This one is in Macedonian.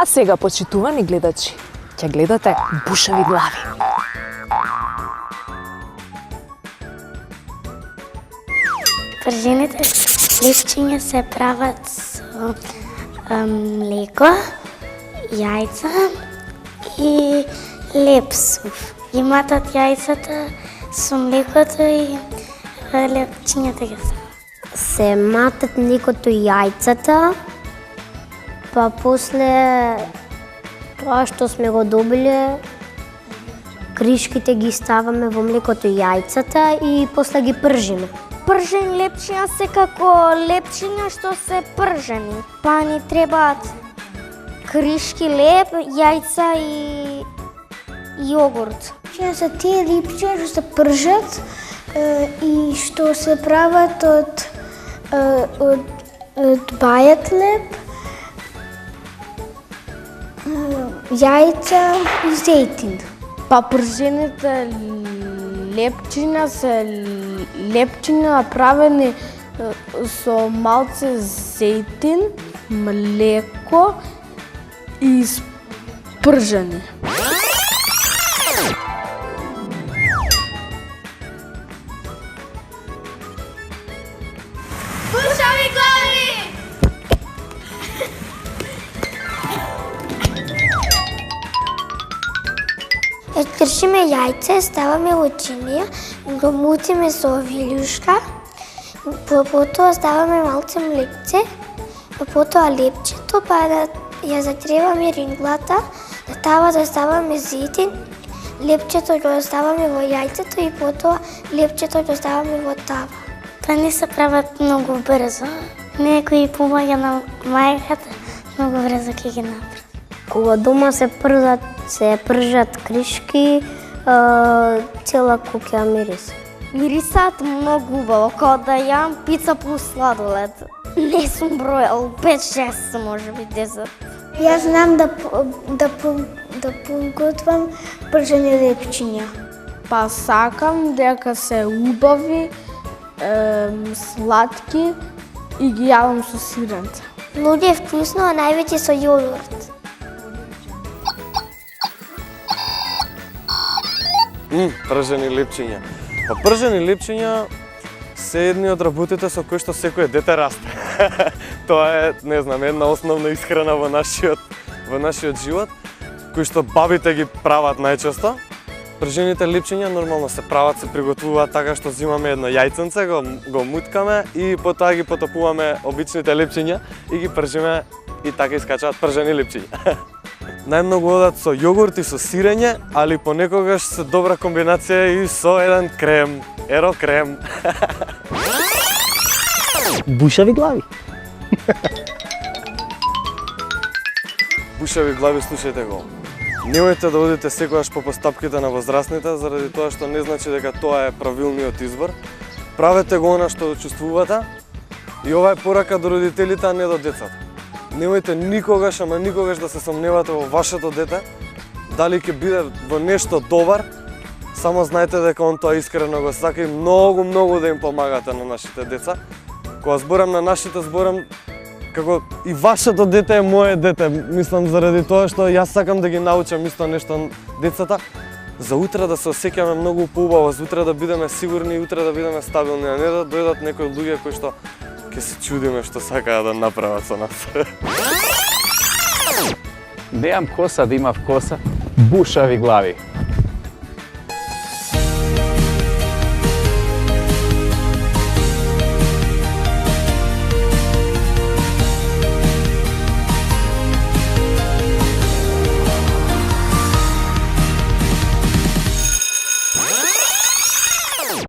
А сега, почитувани гледачи, ќе гледате Бушави глави. Пржените лепчиња се прават со млеко, јајца и лепсув. Ги матат јајцата со млекото и лепчињата ги се матат млекото и јајцата, па после тоа што сме го добиле, кришките ги ставаме во млекото и јајцата и после ги пржиме. Пржени лепчиња се како лепчиња што се пржени. Па ни требаат кришки леп, јајца и јогурт. Лепчиња се тие лепчиња што се пржат и што се прават од бајат леп, јајца и зејтин. Па пржените лепчиња се лепчиња направени со малце зејтин, млеко и спржени. Бушави глави! Кршиме јајце, ставаме во чинија, го мутиме со вилјушка, потоа ставаме малце млекце, потоа лепчето, па да ја затреваме ринглата, на тавата ставаме зејтин, лепчето го ставаме во јајцето и потоа лепчето го ставаме во тава. Тоа не се прават многу брзо. Некој помаѓа на мајката, многу брзо ќе ги направи. Кога дома се пржат кришки, цела куќа мириса. Мирисаат многу убаво, како да јам пица плюс сладолед. Не сум бројал, 5-6 може би 10. Јас знам да приготвам пржени лепчиња. Па сакам дека се убави, сладки и ги јадам со сиренце. Луѓе е вкусно, а највеќе со јогурт. Пржени лепчиња. Па пржени лепчиња се едни од работите со кои што секое дете расте. Тоа е, не знам, една основна исхрана во нашиот живот, кои што бабите ги прават најчесто. Пржените лепчиња нормално се прават, се приготвуваат така што земаме едно јајценце, го муткаме и потоа ги потопуваме обичните лепчиња и ги пржиме и така искачаат пржени лепчиња. Најмногу одат со јогурт и со сирење, али понекогаш се добра комбинација и со еден крем, еро крем. Бушави глави. Бушави глави, слушајте го. Немојте да одите секогаш по постапките на возрастните, заради тоа што не значи дека тоа е правилниот избор. Правете го она што чувствувате и ова е порака до родителите, а не до децата. Немојте никогаш, ама никогаш да се сомневате во вашето дете, дали ќе биде во нешто добар, само знаете дека он тоа искрено го сака и многу да им помагате на нашите деца. Кога зборам на нашите, зборам како и вашето дете е мое дете, мислам заради тоа што јас сакам да ги научам исто нешто децата, за утре да се осеќаме многу поубаво, за утре да бидеме сигурни и утре да бидеме стабилни, а не да дојдат некои луѓе кои што ќе се чудиме што сакаат да направат со нас. Немам коса да имав коса, бушави глави.